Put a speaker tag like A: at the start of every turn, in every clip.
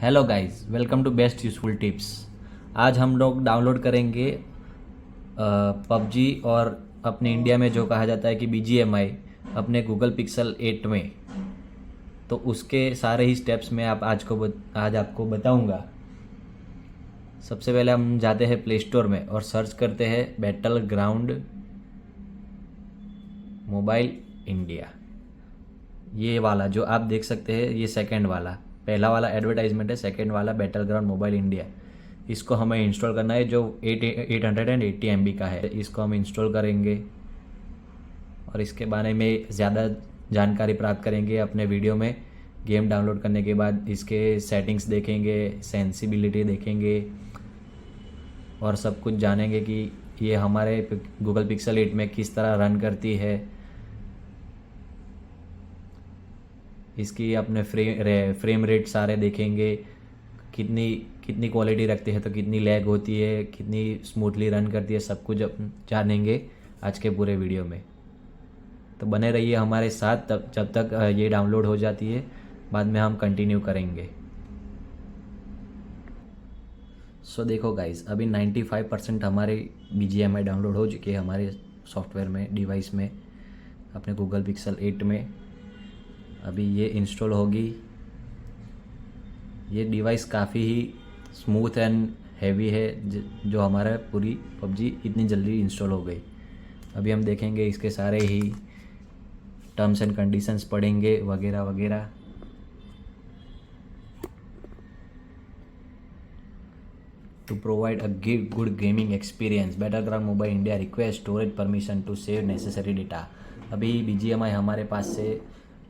A: Hello guys, welcome to best useful tips. आज हम लोग डाउनलोड करेंगे पबजी और अपने इंडिया में जो कहा जाता है कि BGMI अपने गूगल पिक्सल 8 में। तो उसके सारे ही स्टेप्स मैं आज आपको बताऊंगा। सबसे पहले हम जाते हैं प्ले स्टोर में और सर्च करते हैं बैटल ग्राउंड मोबाइल इंडिया। ये वाला जो आप देख सकते हैं, ये सेकंड वाला, पहला वाला एडवर्टाइजमेंट है, सेकंड वाला बैटल ग्राउंड मोबाइल इंडिया। इसको हमें इंस्टॉल करना है, जो 880 MB का है। इसको हम इंस्टॉल करेंगे और इसके बारे में ज़्यादा जानकारी प्राप्त करेंगे अपने वीडियो में। गेम डाउनलोड करने के बाद इसके सेटिंग्स देखेंगे, सेंसिबिलिटी देखेंगे और सब कुछ जानेंगे कि ये हमारे गूगल पिक्सल 8 में किस तरह रन करती है। इसकी अपने फ्रेम रेट सारे देखेंगे, कितनी कितनी क्वालिटी रखते हैं, तो कितनी लैग होती है, कितनी स्मूथली रन करती है, सब कुछ जानेंगे आज के पूरे वीडियो में। तो बने रहिए हमारे साथ तब जब तक ये डाउनलोड हो जाती है, बाद में हम कंटिन्यू करेंगे। सो देखो गाइस, अभी 95% हमारे BGMI डाउनलोड हो चुकी है हमारे सॉफ्टवेयर में, डिवाइस में, अपने गूगल पिक्सल 8 में। अभी ये इंस्टॉल होगी। ये डिवाइस काफ़ी ही स्मूथ एंड हैवी है, जो हमारा पूरी पबजी इतनी जल्दी इंस्टॉल हो गई। अभी हम देखेंगे इसके सारे ही टर्म्स एंड कंडीशंस पढ़ेंगे वगैरह वगैरह। To provide a good gaming experience, Battleground Mobile India request storage permission to save necessary data। अभी BGMI हमारे पास से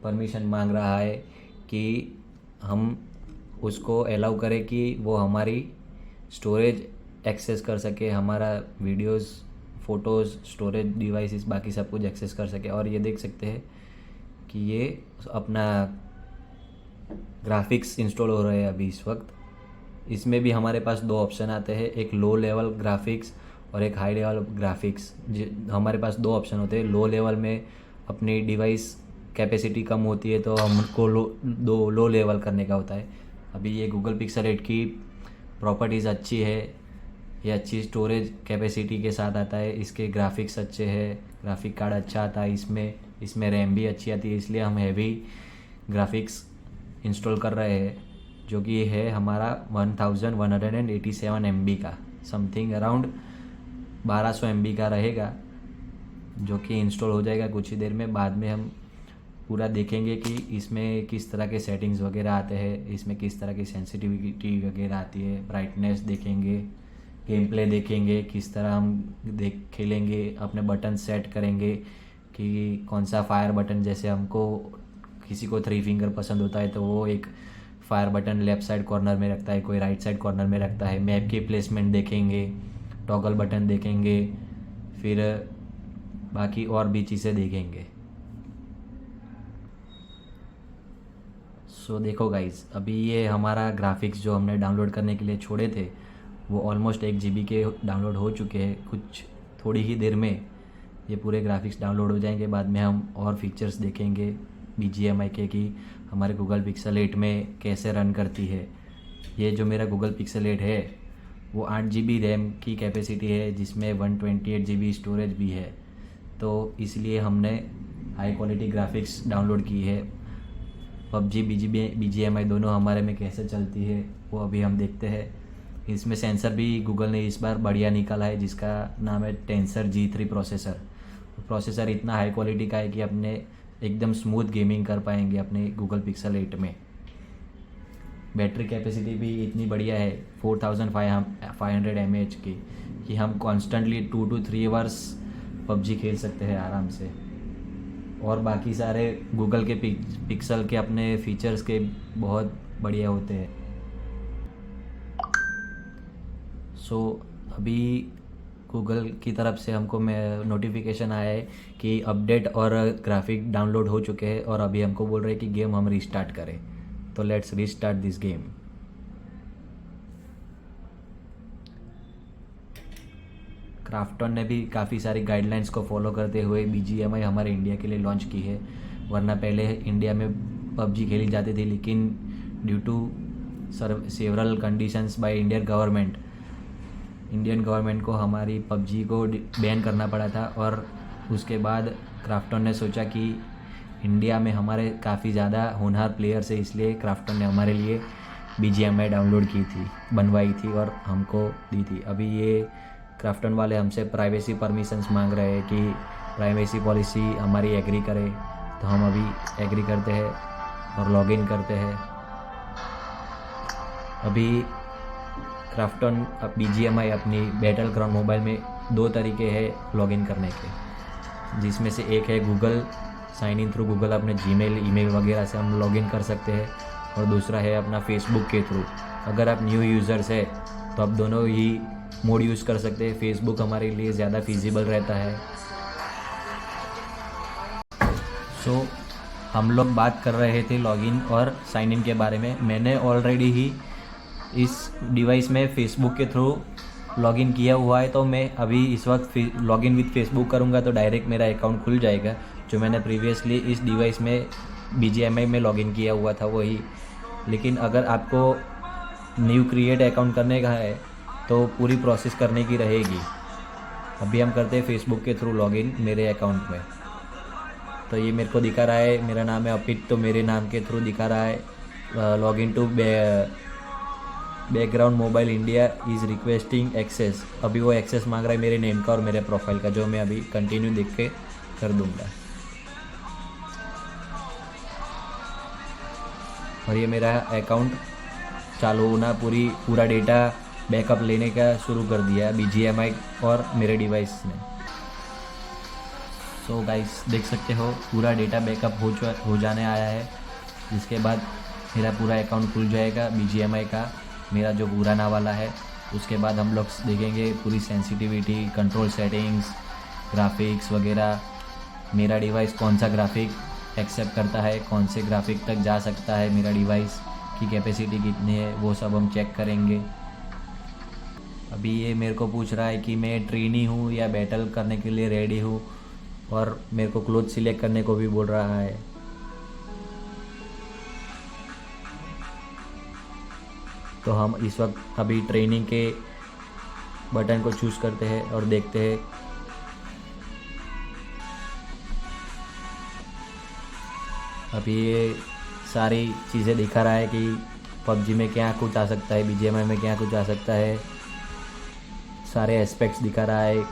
A: परमिशन मांग रहा है कि हम उसको अलाउ करें कि वो हमारी स्टोरेज एक्सेस कर सके, हमारा वीडियोस, फोटोज़, स्टोरेज डिवाइसेस, बाकी सब कुछ एक्सेस कर सके। और ये देख सकते हैं कि ये अपना ग्राफिक्स इंस्टॉल हो रहे हैं अभी इस वक्त। इसमें भी हमारे पास दो ऑप्शन आते हैं, एक लो लेवल ग्राफिक्स और एक हाई लेवल ग्राफिक्स। हमारे पास दो ऑप्शन होते हैं। लो लेवल में अपनी डिवाइस कैपेसिटी कम होती है तो हमको लो लेवल करने का होता है। अभी ये गूगल पिक्सल 8 की प्रॉपर्टीज़ अच्छी है, ये अच्छी स्टोरेज कैपेसिटी के साथ आता है, इसके ग्राफिक्स अच्छे हैं, ग्राफिक कार्ड अच्छा आता है इसमें रैम भी अच्छी आती है। इसलिए हम हैवी ग्राफिक्स इंस्टॉल कर रहे हैं, जो कि है हमारा 1187 MB का, समथिंग अराउंड 1200 MB का रहेगा, जो कि इंस्टॉल हो जाएगा कुछ ही देर में। बाद में हम पूरा देखेंगे कि इसमें किस तरह के सेटिंग्स वगैरह आते हैं, इसमें किस तरह की सेंसिटिविटी वगैरह आती है, ब्राइटनेस देखेंगे, गेम प्ले देखेंगे, किस तरह हम खेलेंगे, अपने बटन सेट करेंगे कि कौन सा फायर बटन, जैसे हमको किसी को 3 फिंगर पसंद होता है तो वो एक fire button left side corner में रखता है, कोई राइट साइड कॉर्नर में रखता है। मैप की प्लेसमेंट देखेंगे, टॉगल बटन देखेंगे, फिर बाकी और भी चीज़ें देखेंगे। सो देखो गाइस, अभी ये हमारा ग्राफिक्स जो हमने डाउनलोड करने के लिए छोड़े थे वो ऑलमोस्ट 1 GB के डाउनलोड हो चुके हैं। कुछ थोड़ी ही देर में ये पूरे ग्राफिक्स डाउनलोड हो जाएंगे। बाद में हम और फीचर्स देखेंगे BGMI के कि हमारे गूगल पिक्सल 8 में कैसे रन करती है। ये जो मेरा गूगल पिक्सल 8 है वो 8 GB रैम की कैपेसिटी है, जिसमें 128 GB स्टोरेज भी है। तो इसलिए हमने हाई क्वालिटी ग्राफिक्स डाउनलोड की है। पबजी BGMI दोनों हमारे में कैसे चलती है वो अभी हम देखते हैं। इसमें सेंसर भी गूगल ने इस बार बढ़िया निकाला है, जिसका नाम है टेंसर G3 प्रोसेसर इतना हाई क्वालिटी का है कि अपने एकदम स्मूथ गेमिंग कर पाएंगे अपने गूगल पिक्सल 8 में। बैटरी कैपेसिटी भी इतनी बढ़िया है 4500 mAh की, कि हम कॉन्स्टेंटली 2 to 3 आवर्स पबजी खेल सकते हैं आराम से। और बाकी सारे गूगल के पिक्सल के अपने फीचर्स के बहुत बढ़िया होते हैं। सो अभी गूगल की तरफ से हमको नोटिफिकेशन आया है कि अपडेट और ग्राफिक डाउनलोड हो चुके हैं, और अभी हमको बोल रहे हैं कि गेम हम रीस्टार्ट करें। तो let's restart this game. Krafton ने भी काफ़ी सारी गाइडलाइंस को फॉलो करते हुए BGMI हमारे इंडिया के लिए लॉन्च की है। वरना पहले इंडिया में पबजी खेली जाती थी, लेकिन due to several conditions by Indian government को हमारी पबजी को बैन करना पड़ा था। और उसके बाद क्राफ्टन ने सोचा कि इंडिया में हमारे काफ़ी ज़्यादा होनहार प्लेयर्स है, इसलिए क्राफ्टन ने हमारे लिए BGMI डाउनलोड की थी, बनवाई थी और हमको दी थी। अभी ये क्राफ्टन वाले हमसे प्राइवेसी परमिशंस मांग रहे हैं कि प्राइवेसी पॉलिसी हमारी एग्री करे, तो हम अभी एग्री करते हैं और लॉगिन करते हैं। अभी क्राफ्टन BGMI अपनी बैटल ग्राउंड मोबाइल में 2 तरीके हैं लॉगिन करने के, जिसमें से एक है Google sign in through Google, अपने जीमेल ईमेल वगैरह से हम लॉगिन कर सकते हैं, और दूसरा है अपना फेसबुक के थ्रू। अगर आप न्यू यूज़र्स है तो आप दोनों ही मोड यूज़ कर सकते हैं। फेसबुक हमारे लिए ज़्यादा फिजिबल रहता है। सो हम लोग बात कर रहे थे लॉगिन और साइन इन के बारे में। मैंने ऑलरेडी ही इस डिवाइस में फेसबुक के थ्रू लॉगिन किया हुआ है, तो मैं अभी इस वक्त लॉगिन विद फेसबुक करूँगा तो डायरेक्ट मेरा अकाउंट खुल जाएगा, जो मैंने प्रीवियसली इस डिवाइस में BGMI में लॉगिन किया हुआ था वही। लेकिन अगर आपको न्यू क्रिएट अकाउंट करने का है तो पूरी प्रोसेस करने की रहेगी। अभी हम करते हैं फेसबुक के थ्रू लॉगिन मेरे अकाउंट में। तो ये मेरे को दिखा रहा है, मेरा नाम है अपित, तो मेरे नाम के थ्रू दिखा रहा है login to background mobile India is requesting access. अभी वो एक्सेस मांग रहा है मेरे नेम का और मेरे प्रोफाइल का, जो मैं अभी कंटिन्यू देख के कर दूँगा। और ये मेरा अकाउंट चालू होना पूरा डेटा बैकअप लेने का शुरू कर दिया BGMI और मेरे डिवाइस ने। सो गाइस देख सकते हो पूरा डेटा बैकअप हो जाने आया है, जिसके बाद मेरा पूरा अकाउंट खुल जाएगा BGMI का, मेरा जो पुराना वाला है। उसके बाद हम लोग देखेंगे पूरी सेंसिटिविटी, कंट्रोल सेटिंग्स, ग्राफिक्स वगैरह, मेरा डिवाइस कौन सा ग्राफिक एक्सेप्ट करता है, कौन से ग्राफिक तक जा सकता है, मेरा डिवाइस की कैपेसिटी कितनी है, वो सब हम चेक करेंगे। अभी ये मेरे को पूछ रहा है कि मैं ट्रेनी हूँ या बैटल करने के लिए रेडी हूँ, और मेरे को क्लोथ सिलेक्ट करने को भी बोल रहा है। तो हम इस वक्त अभी ट्रेनिंग के बटन को चूज़ करते हैं और देखते हैं। अभी ये सारी चीज़ें दिखा रहा है कि पबजी में क्या कुछ आ सकता है, BGMI में क्या कुछ आ सकता है, सारे एस्पेक्ट्स दिखा रहा है,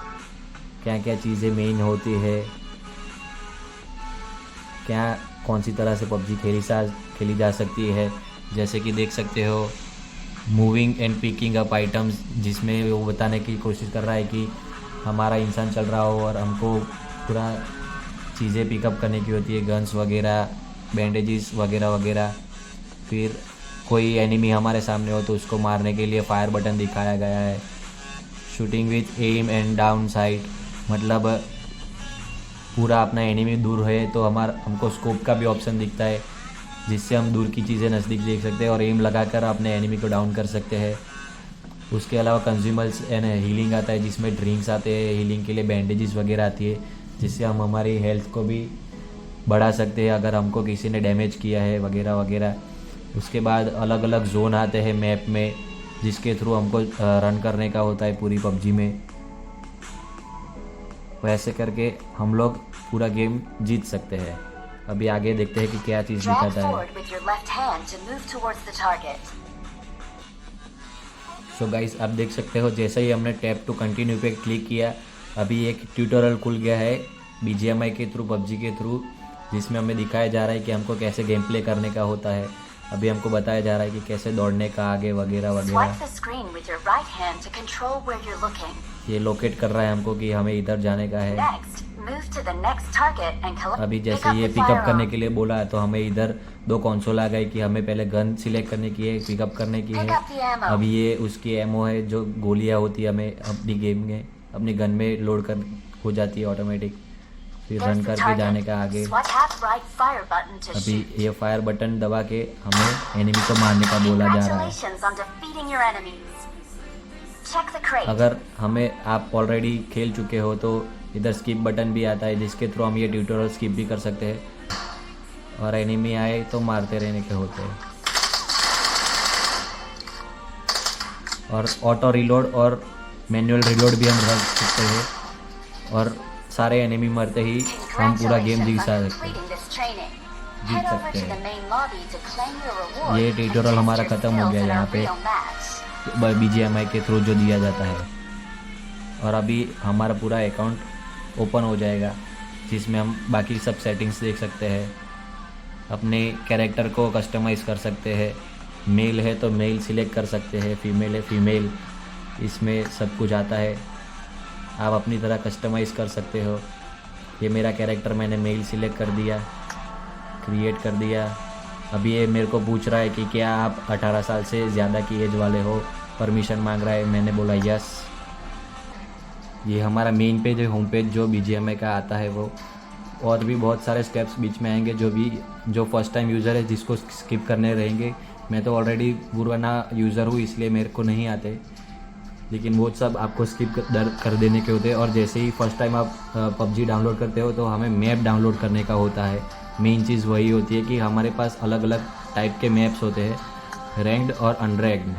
A: क्या क्या चीज़ें मेन होती है, क्या कौन सी तरह से पबजी खेली जा सकती है। जैसे कि देख सकते हो moving and picking up items, जिसमें वो बताने की कोशिश कर रहा है कि हमारा इंसान चल रहा हो और हमको पूरा चीज़ें पिकअप करने की होती है, गन्स वगैरह, बैंडेजेस वगैरह वगैरह। फिर कोई एनिमी हमारे सामने हो तो उसको मारने के लिए फायर बटन दिखाया गया है। Shooting with aim and down sight, मतलब पूरा अपना एनिमी दूर है तो हमको स्कोप का भी ऑप्शन दिखता है, जिससे हम दूर की चीज़ें नज़दीक देख सकते हैं और एम लगाकर अपने एनिमी को डाउन कर सकते हैं। उसके अलावा कंज्यूमर्स एंड हीलिंग आता है, जिसमें ड्रिंक्स आते हैं हीलिंग के लिए, बैंडेजेस वगैरह आती है, जिससे हम हमारी हेल्थ को भी बढ़ा सकते हैं अगर हमको किसी ने डैमेज किया है वगैरह वगैरह। उसके बाद अलग अलग जोन आते हैं मैप में, जिसके थ्रू हमको रन करने का होता है पूरी पबजी में। वैसे करके हम लोग पूरा गेम जीत सकते हैं। अभी आगे देखते हैं कि क्या चीज़ दिखाता है। सो गाइस आप देख सकते हो जैसे ही हमने टैप टू कंटिन्यू पे क्लिक किया, अभी एक ट्यूटोरियल खुल गया है BGMI के थ्रू, पबजी के थ्रू, जिसमें हमें दिखाया जा रहा है कि हमको कैसे गेम प्ले करने का होता है। अभी हमको बताया जा रहा है कि कैसे दौड़ने का आगे वगैरह वगैरह। ये लोकेट कर रहा है हमको कि हमें इधर जाने का है। अभी जैसे ये पिकअप करने के लिए बोला है तो हमें इधर 2 कंसोल आ गए कि हमें पहले गन सिलेक्ट करने की है, पिकअप करने की है। अभी ये उसकी एमओ है, जो गोलियां होती है हमें अपनी गेम में अपनी गन में लोड कर हो जाती है ऑटोमेटिक, फिर रन करके जाने का आगे। अभी ये फायर बटन दबा के हमें एनिमी को मारने का बोला जा रहा है। अगर आप ऑलरेडी खेल चुके हो तो इधर स्किप बटन भी आता है, जिसके थ्रू हम ये ट्यूटोरियल स्किप भी कर सकते हैं और एनिमी आए तो मारते रहने के होते हैं। और ऑटो रिलोड और मैनुअल रिलोड भी हम रख सकते हैं, और सारे एनिमी मरते ही हम पूरा गेम जीत सकते हैं। ये ट्यूटोरियल हमारा ख़त्म हो गया यहाँ पे BGMI के थ्रू जो दिया जाता है, और अभी हमारा पूरा अकाउंट ओपन हो जाएगा जिसमें हम बाकी सब सेटिंग्स देख सकते हैं, अपने कैरेक्टर को कस्टमाइज़ कर सकते हैं। मेल है तो मेल सिलेक्ट कर सकते हैं, फीमेल है फीमेल, इसमें सब कुछ आता है, आप अपनी तरह कस्टमाइज़ कर सकते हो। ये मेरा कैरेक्टर मैंने मेल सिलेक्ट कर दिया, क्रिएट कर दिया। अभी ये मेरे को पूछ रहा है कि क्या आप 18 साल से ज़्यादा की एज वाले हो, परमिशन मांग रहा है, मैंने बोला यस। ये हमारा मेन पेज है, होम पेज जो BGMI का आता है वो, और भी बहुत सारे स्टेप्स बीच में आएंगे जो फर्स्ट टाइम यूज़र है जिसको स्किप करने रहेंगे। मैं तो ऑलरेडी पुराना यूज़र हूँ इसलिए मेरे को नहीं आते, लेकिन वो सब आपको स्किप कर देने के होते हैं। और जैसे ही फर्स्ट टाइम आप PUBG डाउनलोड करते हो तो हमें मैप डाउनलोड करने का होता है। मेन चीज़ वही होती है कि हमारे पास अलग अलग टाइप के मैप्स होते हैं, रैंक्ड और अनरैंक्ड।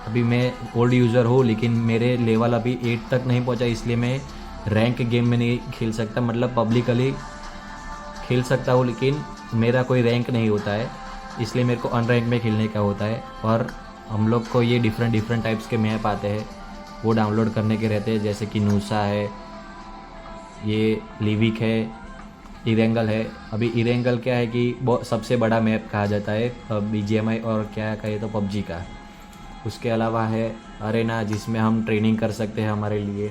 A: अभी मैं ओल्ड यूज़र हूँ लेकिन मेरे लेवल अभी 8 तक नहीं पहुँचा, इसलिए मैं रैंक गेम में नहीं खेल सकता, मतलब पब्लिकली खेल सकता हूँ लेकिन मेरा कोई रैंक नहीं होता है, इसलिए मेरे को अनरैंक में खेलने का होता है। और हम लोग को ये डिफरेंट टाइप्स के मैप आते हैं, वो डाउनलोड करने के रहते हैं, जैसे कि नूसा है, ये लिविक है, इरेंगल है। अभी इरेंगल क्या है कि सबसे बड़ा मैप कहा जाता है BGMI और क्या कहे तो PUBG का। उसके अलावा है अरेना, जिसमें हम ट्रेनिंग कर सकते हैं, हमारे लिए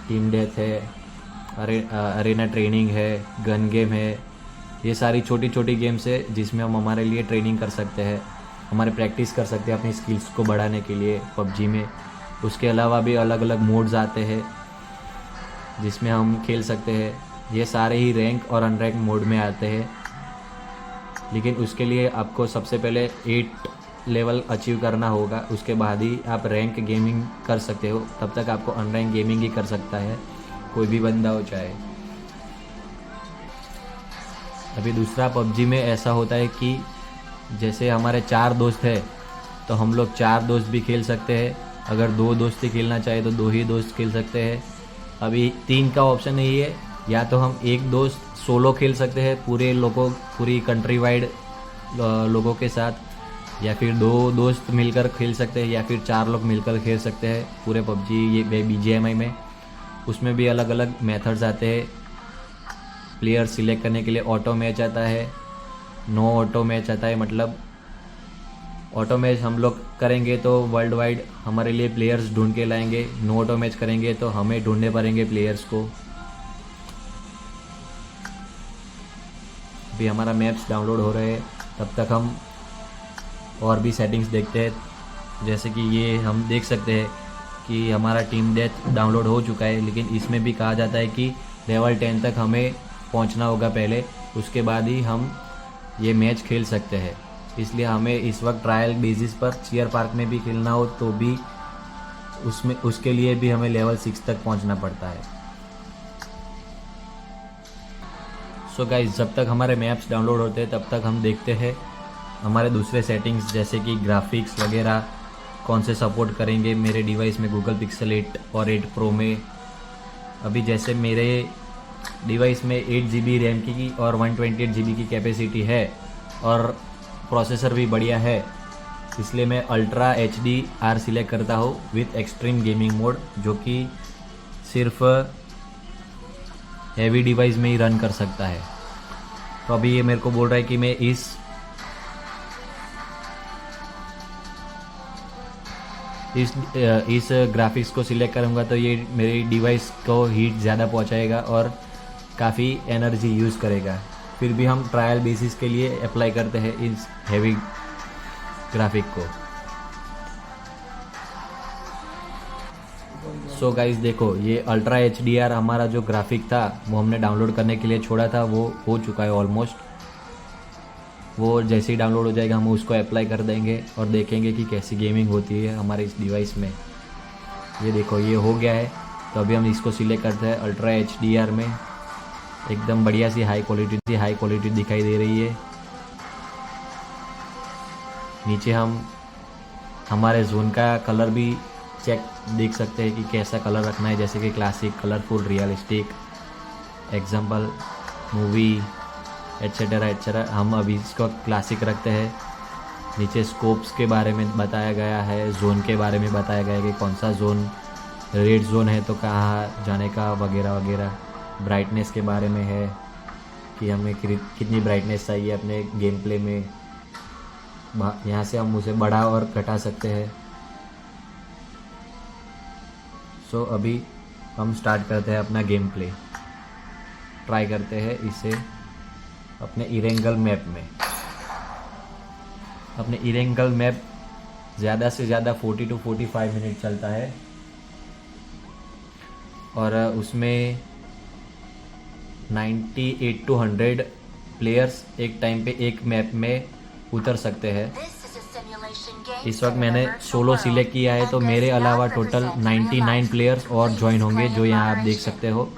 A: टीम डेथ है, अरेना ट्रेनिंग है, गन गेम है। ये सारी छोटी छोटी गेम्स है जिसमें हम हमारे लिए ट्रेनिंग कर सकते हैं, हमारे प्रैक्टिस कर सकते हैं अपनी स्किल्स को बढ़ाने के लिए PUBG में। उसके अलावा भी अलग अलग मोड्स आते हैं जिसमें हम खेल सकते हैं। ये सारे ही रैंक और अनरैंक मोड में आते हैं, लेकिन उसके लिए आपको सबसे पहले 8 लेवल अचीव करना होगा, उसके बाद ही आप रैंक गेमिंग कर सकते हो। तब तक आपको अनरैंक गेमिंग ही कर सकता है कोई भी बंदा हो चाहे। अभी दूसरा PUBG में ऐसा होता है कि जैसे हमारे 4 दोस्त हैं तो हम लोग 4 दोस्त भी खेल सकते हैं। अगर 2 दोस्त ही खेलना चाहे तो 2 ही दोस्त खेल सकते हैं। अभी 3 का ऑप्शन नहीं है, या तो हम एक दोस्त सोलो खेल सकते हैं पूरी कंट्री वाइड लोगों के साथ, या फिर 2 दोस्त मिलकर खेल सकते हैं, या फिर 4 लोग मिलकर खेल सकते हैं पूरे PUBG ये BGMI में। उसमें भी अलग अलग मेथड्स आते हैं। प्लेयर सिलेक्ट करने के लिए ऑटो मैच आता है, नो ऑटो मैच आता है। मतलब ऑटो मैच हम लोग करेंगे तो वर्ल्ड वाइड हमारे लिए प्लेयर्स ढूंढ के लाएंगे, नो ऑटो मैच करेंगे तो हमें ढूंढने पड़ेंगे प्लेयर्स को। अभी हमारा मैप्स डाउनलोड हो रहे हैं, तब तक हम और भी सेटिंग्स देखते हैं। जैसे कि ये हम देख सकते हैं कि हमारा टीम डेथ डाउनलोड हो चुका है, लेकिन इसमें भी कहा जाता है कि लेवल 10 तक हमें पहुंचना होगा पहले, उसके बाद ही हम ये मैच खेल सकते हैं। इसलिए हमें इस वक्त ट्रायल बेसिस पर चीयर पार्क में भी खेलना हो तो भी उसके लिए भी हमें लेवल 6 तक पहुंचना पड़ता है। सो गाइस, जब तक हमारे मैप्स डाउनलोड होते हैं तब तक हम देखते हैं हमारे दूसरे सेटिंग्स, जैसे कि ग्राफिक्स वगैरह कौन से सपोर्ट करेंगे मेरे डिवाइस में, गूगल पिक्सल 8 और 8 प्रो में। अभी जैसे मेरे डिवाइस में 8 GB रैम की और 128 GB की कैपेसिटी है और प्रोसेसर भी बढ़िया है, इसलिए मैं अल्ट्रा HDR सिलेक्ट करता हूँ विथ एक्सट्रीम गेमिंग मोड, जो कि सिर्फ हैवी डिवाइस में ही रन कर सकता है। तो अभी ये मेरे को बोल रहा है कि मैं इस ग्राफिक्स को सिलेक्ट करूँगा तो ये मेरी डिवाइस को हीट ज़्यादा पहुँचाएगा और काफ़ी एनर्जी यूज़ करेगा। फिर भी हम ट्रायल बेसिस के लिए अप्लाई करते हैं इस हैवी ग्राफिक को। सो गाइस देखो, ये अल्ट्रा HDR हमारा जो ग्राफिक था वो हमने डाउनलोड करने के लिए छोड़ा था, वो हो चुका है ऑलमोस्ट। वो जैसे ही डाउनलोड हो जाएगा हम उसको अप्लाई कर देंगे और देखेंगे कि कैसी गेमिंग होती है हमारे इस डिवाइस में। ये देखो, ये हो गया है। तो अभी हम इसको सिलेक्ट करते हैं अल्ट्रा HDR में, एकदम बढ़िया सी हाई क्वालिटी दिखाई दे रही है। नीचे हम हमारे जोन का कलर भी चेक देख सकते हैं कि कैसा कलर रखना है, जैसे कि classic, colourful, realistic, example, movie, etcetera etcetera. हम अभी इसको क्लासिक रखते हैं। नीचे स्कोप्स के बारे में बताया गया है, जोन के बारे में बताया गया है कि कौन सा जोन, रेड जोन है तो कहाँ जाने का वगैरह वगैरह। ब्राइटनेस के बारे में है कि हमें कितनी ब्राइटनेस चाहिए अपने गेम प्ले में। यहाँ से हम उसे बढ़ा और घटा सकते हैं। सो अभी हम स्टार्ट करते हैं अपना गेम प्ले। ट्राई करते हैं इसे अपने इरेंगल मैप में। अपने इरेंगल मैप ज़्यादा से ज़्यादा 40 to 45 मिनट चलता है और उसमें 98 to 100 प्लेयर्स एक टाइम पे एक मैप में उतर सकते हैं। इस वक्त मैंने सोलो सिलेक्ट किया है, तो मेरे अलावा टोटल 99 प्लेयर्स और ज्वाइन होंगे, जो यहाँ आप देख सकते हो।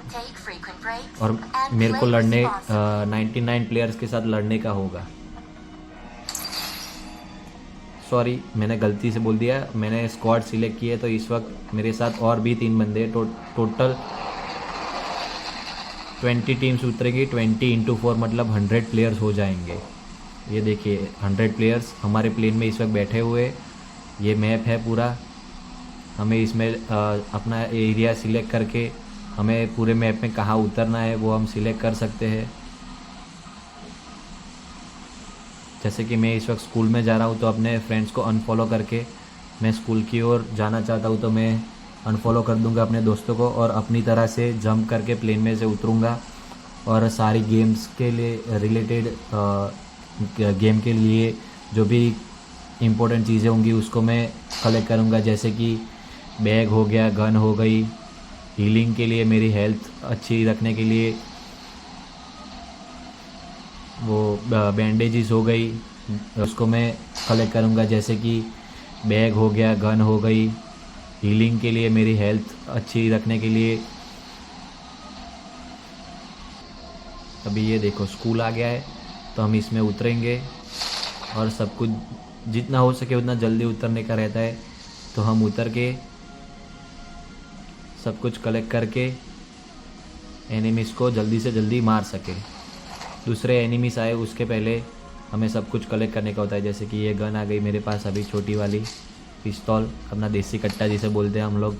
A: और मेरे को 99 प्लेयर्स के साथ लड़ने का होगा। सॉरी, मैंने गलती से बोल दिया, मैंने स्क्वाड सिलेक्ट की है, तो इस वक्त मेरे साथ और भी 3 बंदे, टोटल 20 टीम्स उतरेगी। 20 into 4 मतलब 100 प्लेयर्स हो जाएंगे। ये देखिए 100 प्लेयर्स हमारे प्लेन में इस वक्त बैठे हुए। ये मैप है पूरा। हमें इसमें अपना एरिया सिलेक्ट करके हमें पूरे मैप में कहाँ उतरना है वो हम सिलेक्ट कर सकते हैं। जैसे कि मैं इस वक्त स्कूल में जा रहा हूँ, तो अपने फ्रेंड्स को अनफॉलो करके मैं स्कूल की ओर जाना चाहता हूँ, तो मैं अनफॉलो कर दूंगा अपने दोस्तों को और अपनी तरह से जंप करके प्लेन में से उतरूँगा और सारी गेम्स के लिए रिलेटेड गेम के लिए जो भी इम्पोर्टेंट चीज़ें होंगी उसको मैं कलेक्ट करूँगा। जैसे कि बैग हो गया, गन हो गई, हीलिंग के लिए, मेरी हेल्थ अच्छी रखने के लिए वो बैंडेजेस हो गई, उसको मैं कलेक्ट करूँगा। जैसे कि बैग हो गया, गन हो गई, हीलिंग के लिए, मेरी हेल्थ अच्छी रखने के लिए। अभी ये देखो स्कूल आ गया है, तो हम इसमें उतरेंगे और सब कुछ जितना हो सके उतना जल्दी उतरने का रहता है। तो हम उतर के सब कुछ कलेक्ट करके एनिमीज़ को जल्दी से जल्दी मार सके। दूसरे एनिमीज़ आए उसके पहले हमें सब कुछ कलेक्ट करने का होता है। जैसे कि ये गन आ गई मेरे पास अभी, छोटी वाली पिस्तौल, अपना देसी कट्टा जिसे बोलते हैं हम लोग।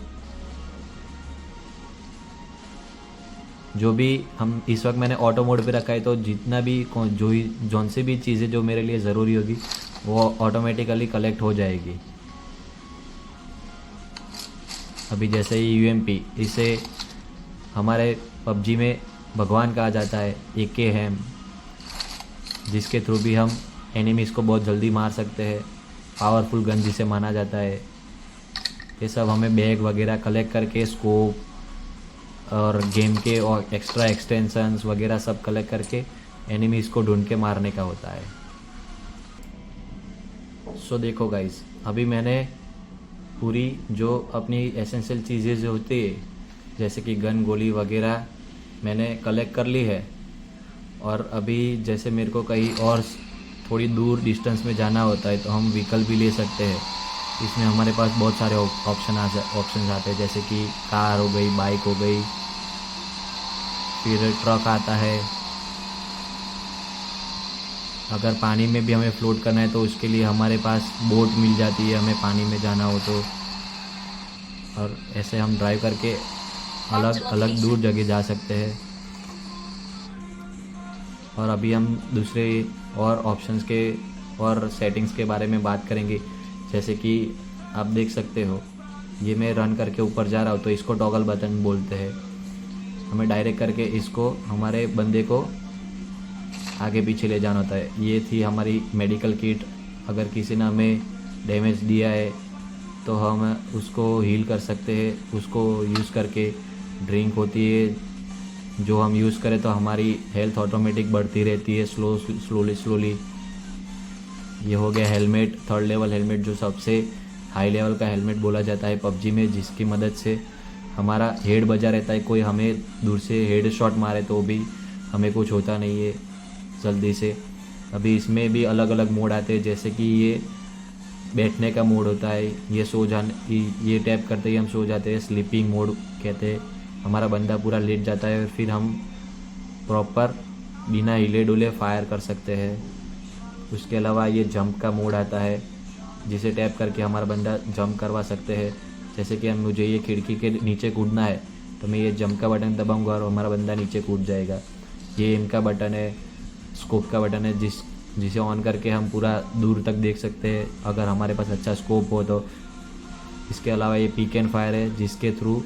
A: जो भी हम इस वक्त मैंने ऑटो मोड पे रखा है, तो जितना भी जौन से भी चीज़ें जो मेरे लिए ज़रूरी होगी वो ऑटोमेटिकली कलेक्ट हो जाएगी। अभी जैसे ये यूएमपी, इसे हमारे पबजी में भगवान कहा जाता है, AK हैम, जिसके थ्रू भी हम एनिमीज़ को बहुत जल्दी मार सकते हैं। पावरफुल गन जिसे माना जाता है। ये सब हमें बैग वगैरह कलेक्ट करके, स्कोप और गेम के और एक्स्ट्रा एक्सटेंशंस वगैरह सब कलेक्ट करके एनिमीज़ को ढूंढ के मारने का होता है। सो देखो गाइस, अभी मैंने पूरी जो अपनी एसेंशियल चीज़ें जो होती है जैसे कि गन, गोली वगैरह मैंने कलेक्ट कर ली है। और अभी जैसे मेरे को कहीं और थोड़ी दूर डिस्टेंस में जाना होता है, तो हम व्हीकल भी ले सकते हैं। इसमें हमारे पास बहुत सारे ऑप्शन आते हैं, जैसे कि कार हो गई, बाइक हो गई, फिर ट्रक आता है। अगर पानी में भी हमें फ्लोट करना है तो उसके लिए हमारे पास बोट मिल जाती है, हमें पानी में जाना हो तो। और ऐसे हम ड्राइव करके अलग अलग दूर जगह जा सकते हैं। और अभी हम दूसरे और ऑप्शंस के और सेटिंग्स के बारे में बात करेंगे। जैसे कि आप देख सकते हो, ये मैं रन करके ऊपर जा रहा हूँ, तो इसको टॉगल बटन बोलते हैं। हमें डायरेक्ट करके इसको हमारे बंदे को आगे पीछे ले जाना होता है। ये थी हमारी मेडिकल किट। अगर किसी ने हमें डैमेज दिया है तो हम उसको हील कर सकते हैं। उसको यूज़ करके ड्रिंक होती है जो हम यूज़ करें तो हमारी हेल्थ ऑटोमेटिक बढ़ती रहती है स्लोली। ये हो गया हेलमेट, 3rd लेवल हेलमेट, जो सबसे हाई लेवल का हेलमेट बोला जाता है पबजी में, जिसकी मदद से हमारा हेड बजा रहता है। कोई हमें दूर से हेड शॉट मारे तो भी हमें कुछ होता नहीं है जल्दी से। अभी इसमें भी अलग अलग मोड आते हैं, जैसे कि ये बैठने का मोड होता है, ये सो जाने, ये टैप करते ही हम सो जाते हैं, स्लीपिंग मोड कहते हैं। हमारा बंदा पूरा लेट जाता है, फिर हम प्रॉपर बिना हिले डुले फायर कर सकते हैं। उसके अलावा ये जंप का मोड आता है, जिसे टैप करके हमारा बंदा जंप करवा सकते हैं। जैसे कि हम मुझे ये खिड़की के नीचे कूदना है तो मैं ये जंप का बटन दबाऊंगा और हमारा बंदा नीचे कूद जाएगा। ये एम का बटन है, स्कोप का बटन है, जिसे ऑन करके हम पूरा दूर तक देख सकते हैं अगर हमारे पास अच्छा स्कोप हो तो। इसके अलावा ये पीक एंड फायर है, जिसके थ्रू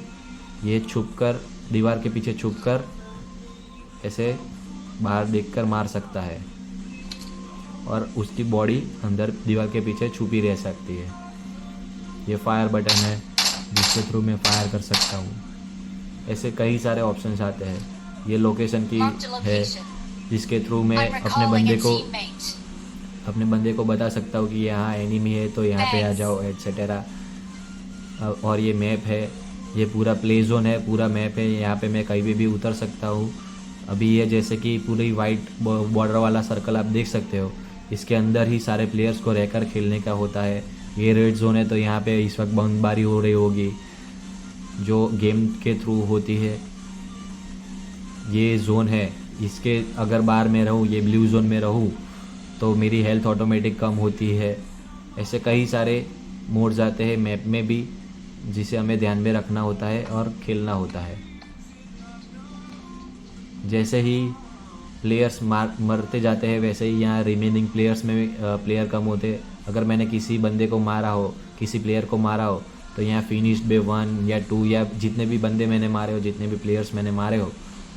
A: ये छुप कर, दीवार के पीछे छुप कर ऐसे बाहर देखकर मार सकता है और उसकी बॉडी अंदर दीवार के पीछे छुपी रह सकती है। ये फायर बटन है, जिसके थ्रू मैं फायर कर सकता हूँ। ऐसे कई सारे ऑप्शंस आते हैं। ये लोकेशन की है, जिसके थ्रू मैं अपने बंदे को बता सकता हूँ कि यहाँ एनिमी है तो यहाँ पे आ जाओ, एटसेटेरा। और ये मैप है, ये पूरा प्ले जोन है, पूरा मैप है, यहाँ पे मैं कहीं भी उतर सकता हूँ। अभी ये जैसे कि पूरी वाइट बॉर्डर वाला सर्कल आप देख सकते हो, इसके अंदर ही सारे प्लेयर्स को रहकर खेलने का होता है। ये रेड जोन है, तो यहाँ पे इस वक्त बमबारी हो रही होगी जो गेम के थ्रू होती है। ये जोन है, इसके अगर बाहर में रहूँ, ये ब्लू जोन में रहूँ तो मेरी हेल्थ ऑटोमेटिक कम होती है। ऐसे कई सारे मोड्स आते हैं मैप में भी, जिसे हमें ध्यान में रखना होता है और खेलना होता है। जैसे ही प्लेयर्स मरते जाते हैं, वैसे ही यहाँ रिमेनिंग प्लेयर्स में प्लेयर कम होते हैं। अगर मैंने किसी बंदे को मारा हो, किसी प्लेयर को मारा हो, तो यहाँ फिनिश्ड बे 1 या 2 या जितने भी बंदे मैंने मारे हो, जितने भी प्लेयर्स मैंने मारे हो,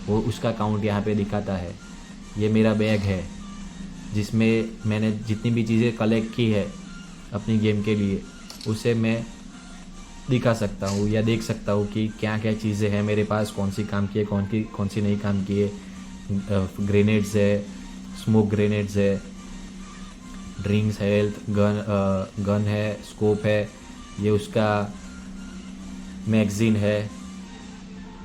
A: वो उसका काउंट यहाँ पे दिखाता है। ये मेरा बैग है, जिसमें मैंने जितनी भी चीज़ें कलेक्ट की है अपनी गेम के लिए, उसे मैं दिखा सकता हूँ या देख सकता हूँ कि क्या क्या चीज़ें हैं मेरे पास, कौन सी काम की है, कौन सी नहीं काम की है। ग्रेनेड्स है, स्मोक ग्रेनेड्स है, ड्रिंक्स, हेल्थ, गन है, स्कोप है, ये उसका मैगज़ीन है,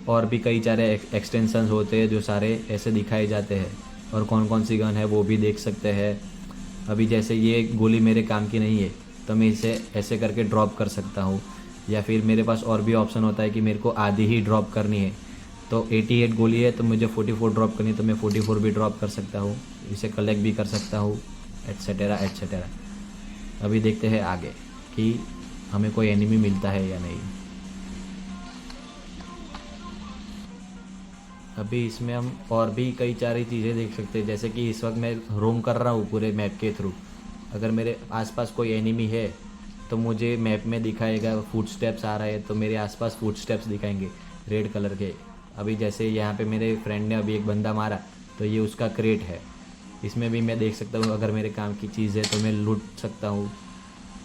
A: और भी कई सारे एक्सटेंशंस होते हैं जो सारे ऐसे दिखाए जाते हैं। और कौन कौन सी गन है वो भी देख सकते हैं। अभी जैसे ये गोली मेरे काम की नहीं है तो मैं इसे ऐसे करके ड्रॉप कर सकता हूँ, या फिर मेरे पास और भी ऑप्शन होता है कि मेरे को आधी ही ड्रॉप करनी है। तो 88 गोली है तो मुझे 44 ड्रॉप करनी है, तो मैं 44 भी ड्रॉप कर सकता हूँ, इसे कलेक्ट भी कर सकता हूँ, एटसेटेरा एटसेटेरा। अभी देखते हैं आगे कि हमें कोई एनिमी मिलता है या नहीं। अभी इसमें हम और भी कई सारी चीज़ें देख सकते हैं। जैसे कि इस वक्त मैं रोम कर रहा हूँ पूरे मैप के थ्रू। अगर मेरे आसपास कोई एनिमी है तो मुझे मैप में दिखाएगा, फुटस्टेप्स आ रहे हैं तो मेरे आसपास फुटस्टेप्स दिखाएंगे रेड कलर के। अभी जैसे यहाँ पे मेरे फ्रेंड ने अभी एक बंदा मारा तो ये उसका क्रेट है, इसमें भी मैं देख सकता हूँ। अगर मेरे काम की चीज़ है तो मैं लूट सकता हूँ।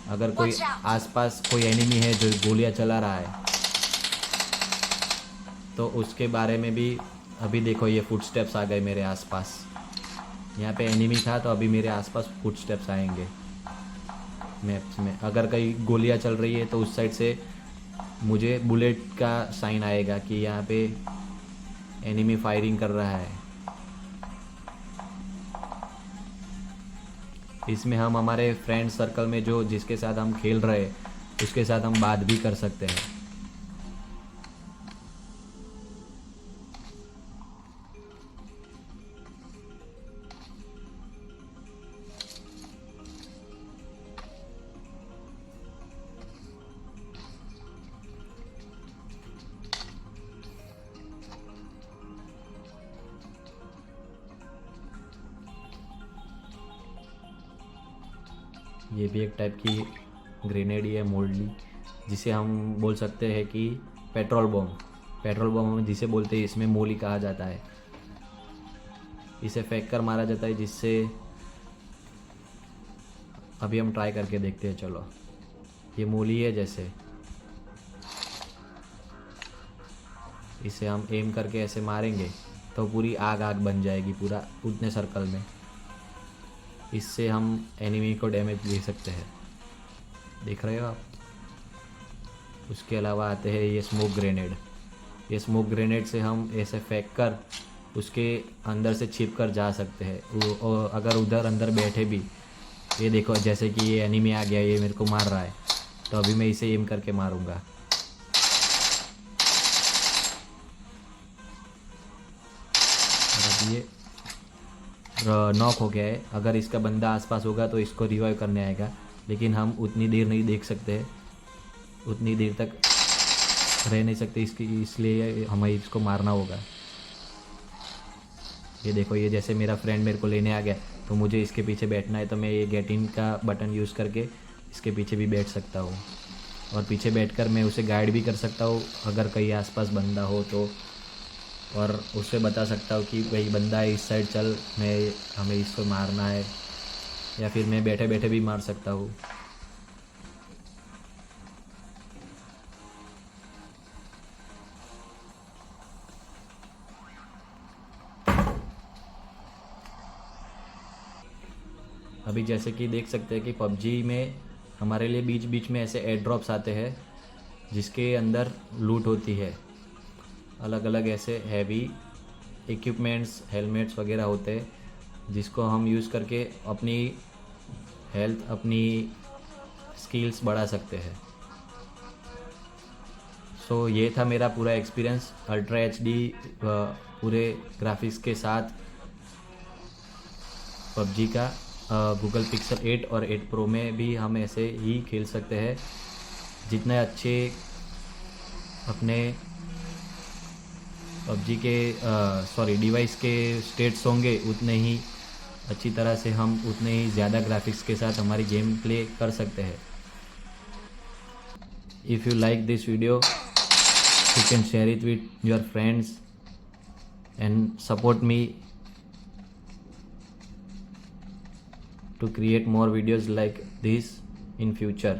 A: अगर कोई आसपास कोई एनिमी है जो गोलियाँ चला रहा है तो उसके बारे में भी अभी देखो, ये फुटस्टेप्स आ गए मेरे आसपास। यहाँ पे एनिमी था तो अभी मेरे आसपास फुटस्टेप्स आएंगे मैप्स में। अगर कहीं गोलियाँ चल रही है तो उस साइड से मुझे बुलेट का साइन आएगा कि यहाँ पे एनिमी फायरिंग कर रहा है। इसमें हम हमारे फ्रेंड सर्कल में जो जिसके साथ हम खेल रहे हैं उसके साथ हम बात भी कर सकते हैं। ये भी एक टाइप की ग्रेनेड ही है मोल्डली, जिसे हम बोल सकते हैं कि पेट्रोल बम हम जिसे बोलते हैं, इसमें मोली कहा जाता है। इसे फेंक कर मारा जाता है, जिससे अभी हम ट्राई करके देखते हैं। चलो, ये मोली है, जैसे इसे हम एम करके ऐसे मारेंगे तो पूरी आग बन जाएगी पूरा उतने सर्कल में। इससे हम एनिमी को डैमेज दे सकते हैं, देख रहे हो आप। उसके अलावा आते हैं ये स्मोक ग्रेनेड। ये स्मोक ग्रेनेड से हम ऐसे फेंक कर उसके अंदर से छिप कर जा सकते हैं। और अगर उधर अंदर बैठे भी ये देखो जैसे कि ये एनिमी आ गया, ये मेरे को मार रहा है, तो अभी मैं इसे एम करके मारूंगा। और अब ये नॉक हो गया है। अगर इसका बंदा आसपास होगा तो इसको रिवाइव करने आएगा, लेकिन हम उतनी देर नहीं देख सकते, उतनी देर तक रह नहीं सकते इसकी, इसलिए हमें इसको मारना होगा। ये देखो, ये जैसे मेरा फ्रेंड मेरे को लेने आ गया, तो मुझे इसके पीछे बैठना है, तो मैं ये गेट इन का बटन यूज़ करके इसके पीछे भी बैठ सकता हूँ, और पीछे बैठकर मैं उसे गाइड भी कर सकता हूँ अगर कहीं आसपास बंदा हो तो, और उससे बता सकता हूँ कि भाई बंदा है इस साइड चल, हमें इसको मारना है, या फिर मैं बैठे बैठे भी मार सकता हूँ। अभी जैसे कि देख सकते हैं कि पबजी में हमारे लिए बीच बीच में ऐसे एयर ड्रॉप्स आते हैं जिसके अंदर लूट होती है, अलग अलग ऐसे हैवी इक्विपमेंट्स, हेलमेट्स वगैरह होते हैं जिसको हम यूज़ करके अपनी हेल्थ, अपनी स्किल्स बढ़ा सकते हैं। सो ये था मेरा पूरा एक्सपीरियंस अल्ट्रा HD पूरे ग्राफिक्स के साथ पबजी का। गूगल पिक्सल 8 और 8 प्रो में भी हम ऐसे ही खेल सकते हैं। जितने अच्छे अपने पबजी के डिवाइस के स्टेट्स होंगे, उतने ही अच्छी तरह से हम उतने ही ज़्यादा ग्राफिक्स के साथ हमारी गेम प्ले कर सकते हैं। If you like this video, you can share it with your friends and support me to create more videos like this in future.